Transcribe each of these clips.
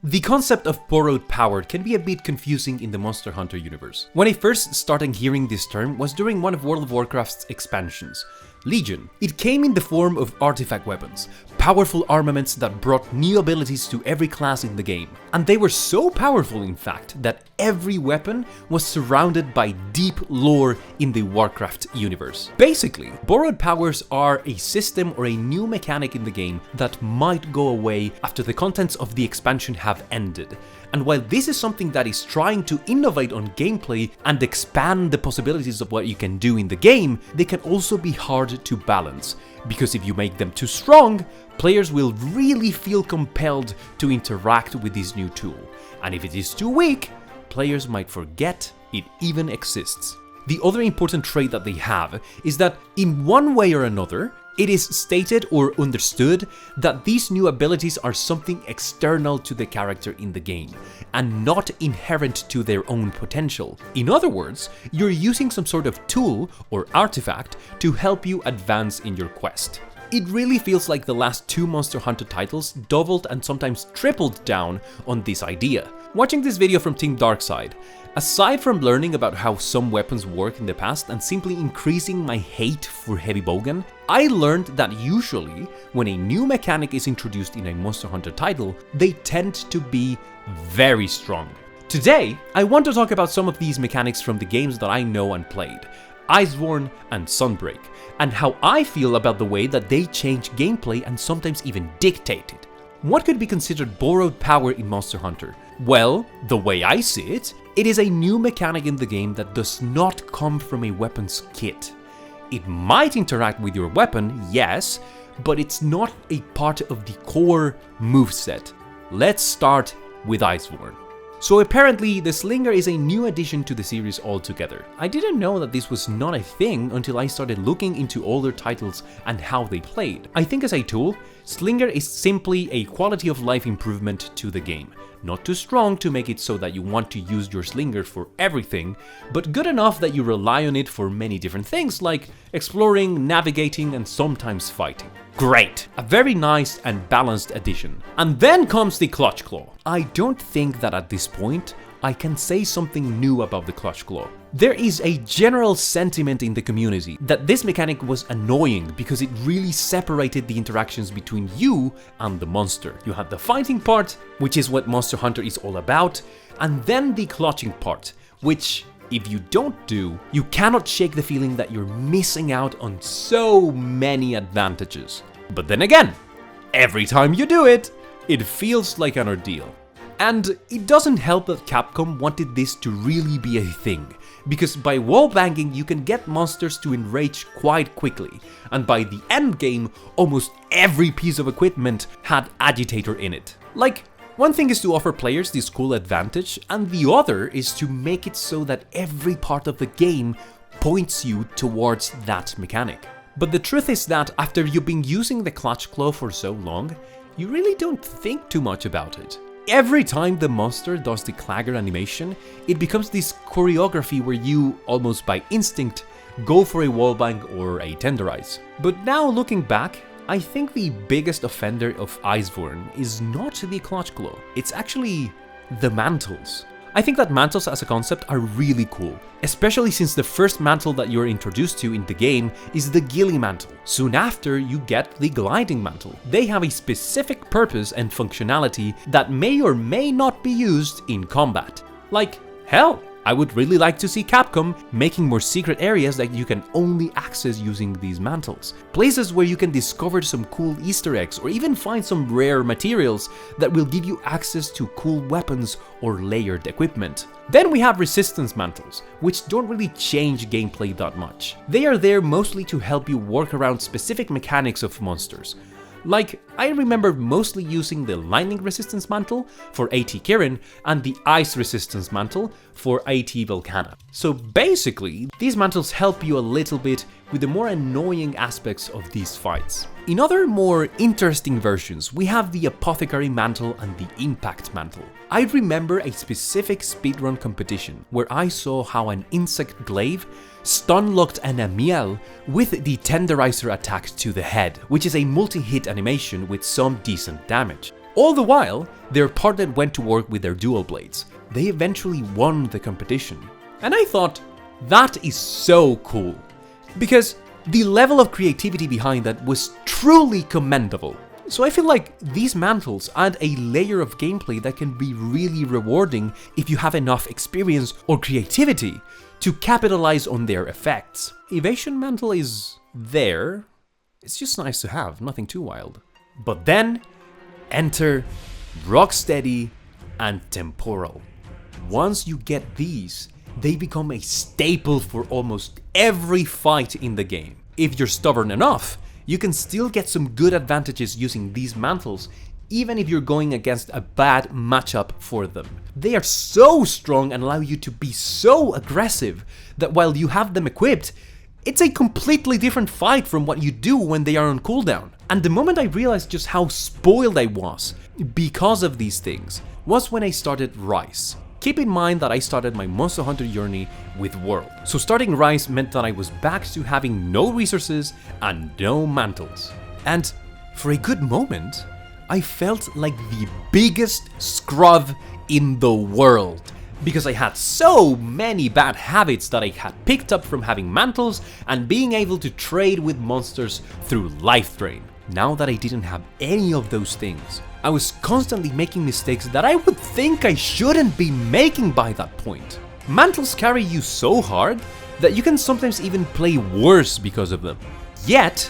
The concept of borrowed power can be a bit confusing in the Monster Hunter universe. When I first started hearing this term was during one of World of Warcraft's expansions, Legion. It came in the form of artifact weapons, powerful armaments that brought new abilities to every class in the game. And they were so powerful, in fact, that every weapon was surrounded by deep lore in the Warcraft universe. Basically, borrowed powers are a system or a new mechanic in the game that might go away after the contents of the expansion have ended. And while this is something that is trying to innovate on gameplay and expand the possibilities of what you can do in the game, they can also be hard to balance, because if you make them too strong, players will really feel compelled to interact with this new tool. And if it is too weak, players might forget it even exists. The other important trait that they have is that in one way or another, it is stated or understood that these new abilities are something external to the character in the game, and not inherent to their own potential. In other words, you're using some sort of tool or artifact to help you advance in your quest. It really feels like the last two Monster Hunter titles doubled and sometimes tripled down on this idea. Watching this video from Team Darkside, aside from learning about how some weapons work in the past and simply increasing my hate for heavy bowgun, I learned that usually when a new mechanic is introduced in a Monster Hunter title, they tend to be very strong. Today, I want to talk about some of these mechanics from the games that I know and played, Iceborne and Sunbreak, and how I feel about the way that they change gameplay and sometimes even dictate it. What could be considered borrowed power in Monster Hunter? Well, the way I see it, it is a new mechanic in the game that does not come from a weapon's kit. It might interact with your weapon, yes, but it's not a part of the core moveset. Let's start with Iceborne. So apparently, the Slinger is a new addition to the series altogether. I didn't know that this was not a thing until I started looking into older titles and how they played. I think as a tool, Slinger is simply a quality of life improvement to the game. Not too strong to make it so that you want to use your Slinger for everything, but good enough that you rely on it for many different things like exploring, navigating, and sometimes fighting. Great! A very nice and balanced addition. And then comes the Clutch Claw. I don't think that at this point I can say something new about the Clutch Claw. There is a general sentiment in the community that this mechanic was annoying because it really separated the interactions between you and the monster. You had the fighting part, which is what Monster Hunter is all about, and then the clutching part, which, if you don't do, you cannot shake the feeling that you're missing out on so many advantages. But then again, every time you do it, it feels like an ordeal. And it doesn't help that Capcom wanted this to really be a thing, because by wallbanging you can get monsters to enrage quite quickly, and by the end game, almost every piece of equipment had agitator in it. Like, one thing is to offer players this cool advantage, and the other is to make it so that every part of the game points you towards that mechanic. But the truth is that after you've been using the Clutch Claw for so long, you really don't think too much about it. Every time the monster does the clagger animation, it becomes this choreography where you, almost by instinct, go for a wallbang or a tenderize. But now looking back, I think the biggest offender of Iceborne is not the Clutch Claw, it's actually the mantles. I think that mantles as a concept are really cool, especially since the first mantle that you're introduced to in the game is the ghillie mantle. Soon after, you get the gliding mantle. They have a specific purpose and functionality that may or may not be used in combat. Like, hell, I would really like to see Capcom making more secret areas that you can only access using these mantles. Places where you can discover some cool Easter eggs or even find some rare materials that will give you access to cool weapons or layered equipment. Then we have resistance mantles, which don't really change gameplay that much. They are there mostly to help you work around specific mechanics of monsters. Like, I remember mostly using the lightning resistance mantle for AT Kirin and the ice resistance mantle for AT Volcana. So basically, these mantles help you a little bit with the more annoying aspects of these fights. In other more interesting versions, we have the Apothecary Mantle and the Impact Mantle. I remember a specific speedrun competition where I saw how an insect glaive stun-locked an Amiel with the Tenderizer attack to the head, which is a multi-hit animation with some decent damage. All the while, their partner went to work with their dual blades. They eventually won the competition. And I thought, that is so cool. Because the level of creativity behind that was truly commendable. So I feel like these mantles add a layer of gameplay that can be really rewarding if you have enough experience or creativity to capitalize on their effects. Evasion mantle is there. It's just nice to have, nothing too wild. But then, enter Rocksteady and Temporal. Once you get these, they become a staple for almost every fight in the game. If you're stubborn enough, you can still get some good advantages using these mantles, even if you're going against a bad matchup for them. They are so strong and allow you to be so aggressive that while you have them equipped, it's a completely different fight from what you do when they are on cooldown. And the moment I realized just how spoiled I was because of these things was when I started Rise. Keep in mind that I started my Monster Hunter journey with World, so starting Rise meant that I was back to having no resources and no mantles. And for a good moment, I felt like the biggest scrub in the world, because I had so many bad habits that I had picked up from having mantles and being able to trade with monsters through life drain. Now that I didn't have any of those things, I was constantly making mistakes that I would think I shouldn't be making by that point. Mantles carry you so hard that you can sometimes even play worse because of them. Yet,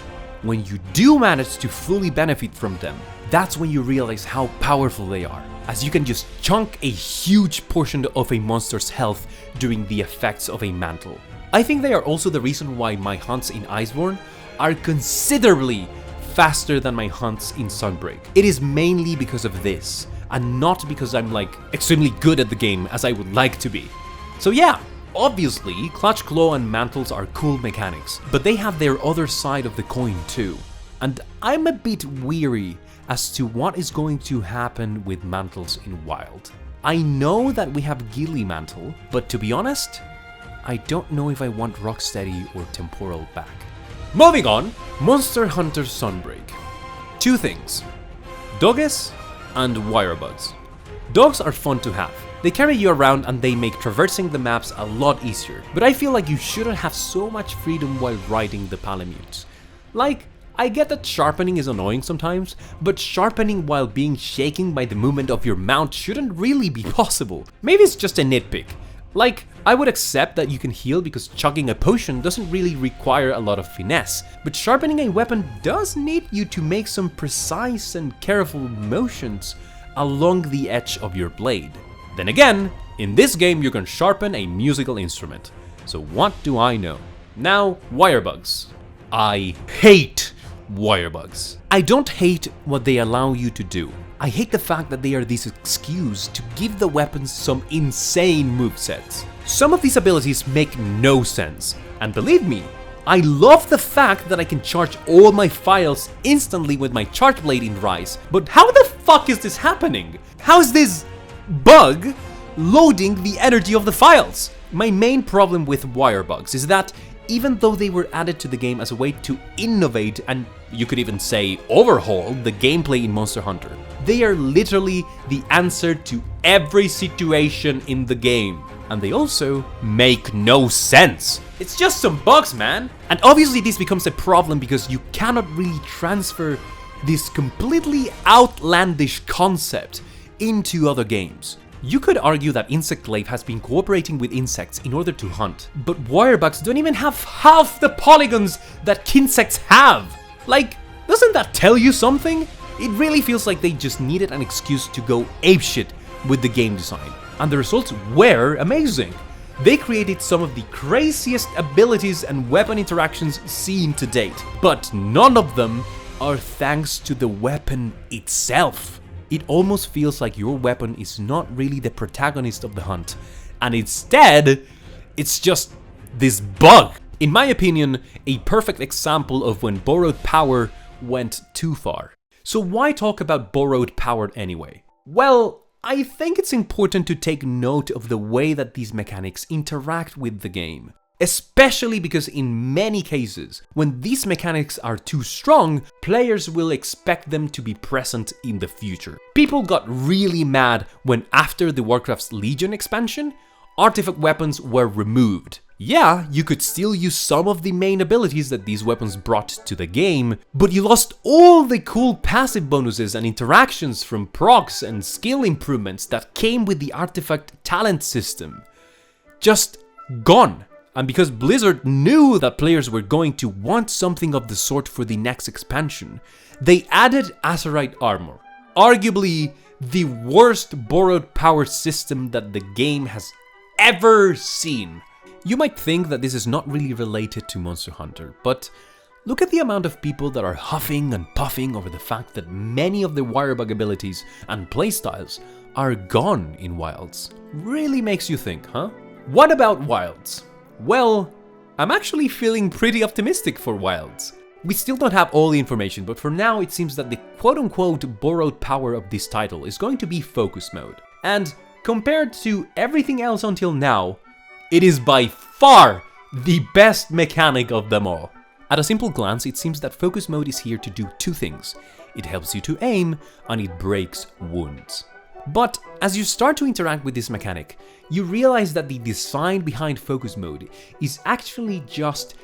when you do manage to fully benefit from them, that's when you realize how powerful they are, as you can just chunk a huge portion of a monster's health during the effects of a mantle. I think they are also the reason why my hunts in Iceborne are considerably faster than my hunts in Sunbreak. It is mainly because of this, and not because I'm like extremely good at the game as I would like to be. So yeah, obviously Clutch Claw and Mantles are cool mechanics, but they have their other side of the coin too. And I'm a bit weary as to what is going to happen with Mantles in Wild. I know that we have Ghillie Mantle, but to be honest, I don't know if I want Rocksteady or Temporal back. Moving on, Monster Hunter Sunbreak. Two things: Dogges and Wirebugs. Dogs are fun to have. They carry you around and they make traversing the maps a lot easier, but I feel like you shouldn't have so much freedom while riding the Palamutes. Like, I get that sharpening is annoying sometimes, but sharpening while being shaken by the movement of your mount shouldn't really be possible. Maybe it's just a nitpick. Like, I would accept that you can heal because chugging a potion doesn't really require a lot of finesse, but sharpening a weapon does need you to make some precise and careful motions along the edge of your blade. Then again, in this game you can sharpen a musical instrument, so what do I know? Now, Wirebugs. I hate Wirebugs. I don't hate what they allow you to do. I hate the fact that they are this excuse to give the weapons some insane movesets. Some of these abilities make no sense, and believe me, I love the fact that I can charge all my files instantly with my charge blade in Rise, but how the fuck is this happening? How is this bug loading the energy of the files? My main problem with Wirebugs is that even though they were added to the game as a way to innovate and you could even say overhaul the gameplay in Monster Hunter, they are literally the answer to every situation in the game. And they also make no sense. It's just some bugs, man. And obviously this becomes a problem because you cannot really transfer this completely outlandish concept into other games. You could argue that Insect Glaive has been cooperating with insects in order to hunt, but Wirebugs don't even have half the polygons that Kinsects have! Like, doesn't that tell you something? It really feels like they just needed an excuse to go apeshit with the game design, and the results were amazing. They created some of the craziest abilities and weapon interactions seen to date, but none of them are thanks to the weapon itself. It almost feels like your weapon is not really the protagonist of the hunt, and instead, it's just this bug. In my opinion, a perfect example of when borrowed power went too far. So why talk about borrowed power anyway? Well, I think it's important to take note of the way that these mechanics interact with the game. Especially because in many cases, when these mechanics are too strong, players will expect them to be present in the future. People got really mad when after the Warcraft's Legion expansion, artifact weapons were removed. Yeah, you could still use some of the main abilities that these weapons brought to the game, but you lost all the cool passive bonuses and interactions from procs and skill improvements that came with the artifact talent system. Just gone. And because Blizzard knew that players were going to want something of the sort for the next expansion, they added Azerite armor. Arguably the worst borrowed power system that the game has ever seen. You might think that this is not really related to Monster Hunter, but look at the amount of people that are huffing and puffing over the fact that many of the wirebug abilities and playstyles are gone in Wilds. Really makes you think, huh? What about Wilds? Well, I'm actually feeling pretty optimistic for Wilds. We still don't have all the information, but for now it seems that the quote-unquote borrowed power of this title is going to be focus mode. And compared to everything else until now, it is by far the best mechanic of them all. At a simple glance, it seems that focus mode is here to do two things. It helps you to aim, and it breaks wounds. But as you start to interact with this mechanic, you realize that the design behind focus mode is actually just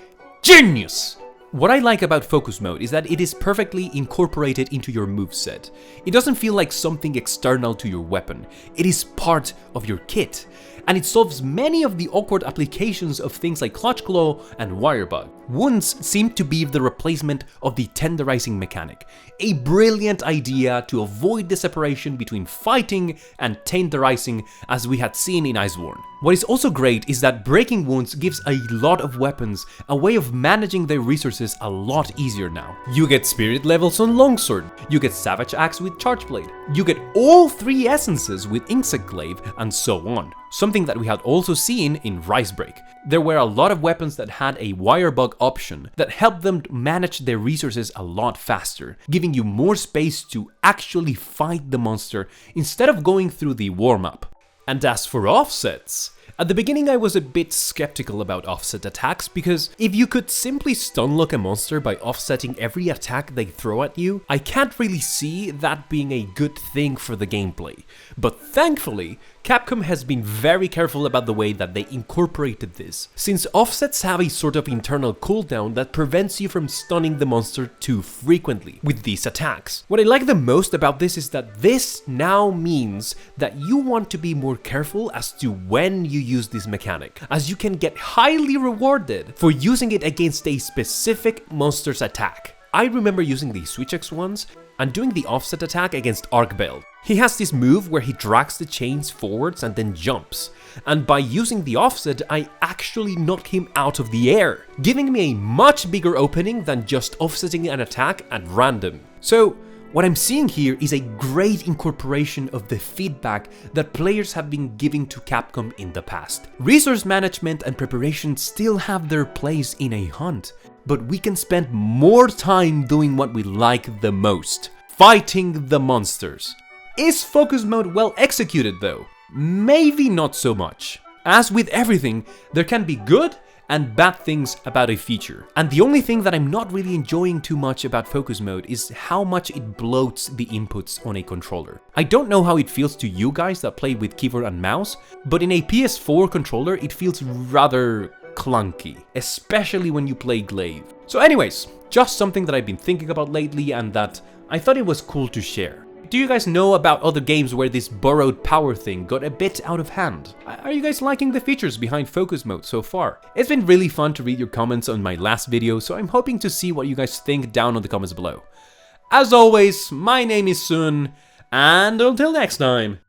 genius! What I like about focus mode is that it is perfectly incorporated into your moveset. It doesn't feel like something external to your weapon, it is part of your kit. And it solves many of the awkward applications of things like Clutch Claw and Wirebug. Wounds seem to be the replacement of the tenderizing mechanic, a brilliant idea to avoid the separation between fighting and tenderizing as we had seen in Iceborne. What is also great is that breaking wounds gives a lot of weapons a way of managing their resources a lot easier now. You get spirit levels on Longsword, you get Savage Axe with Charge Blade, you get all 3 essences with Insect Glaive, and so on. Something that we had also seen in Icebreak. There were a lot of weapons that had a wirebug option that helped them manage their resources a lot faster, giving you more space to actually fight the monster instead of going through the warm-up. And as for offsets, at the beginning I was a bit skeptical about offset attacks because if you could simply stunlock a monster by offsetting every attack they throw at you, I can't really see that being a good thing for the gameplay. But thankfully, Capcom has been very careful about the way that they incorporated this, since offsets have a sort of internal cooldown that prevents you from stunning the monster too frequently with these attacks. What I like the most about this is that this now means that you want to be more careful as to when you use this mechanic, as you can get highly rewarded for using it against a specific monster's attack. I remember using the Switch X ones and doing the offset attack against Arcbell. He has this move where he drags the chains forwards and then jumps, and by using the offset I actually knock him out of the air, giving me a much bigger opening than just offsetting an attack at random. So what I'm seeing here is a great incorporation of the feedback that players have been giving to Capcom in the past. Resource management and preparation still have their place in a hunt, but we can spend more time doing what we like the most, fighting the monsters. Is focus mode well executed though? Maybe not so much. As with everything, there can be good and bad things about a feature. And the only thing that I'm not really enjoying too much about focus mode is how much it bloats the inputs on a controller. I don't know how it feels to you guys that play with keyboard and mouse, but in a PS4 controller it feels rather clunky, especially when you play Glaive. So anyways, just something that I've been thinking about lately and that I thought it was cool to share. Do you guys know about other games where this borrowed power thing got a bit out of hand? Are you guys liking the features behind focus mode so far? It's been really fun to read your comments on my last video, so I'm hoping to see what you guys think down in the comments below. As always, my name is Sun, and until next time,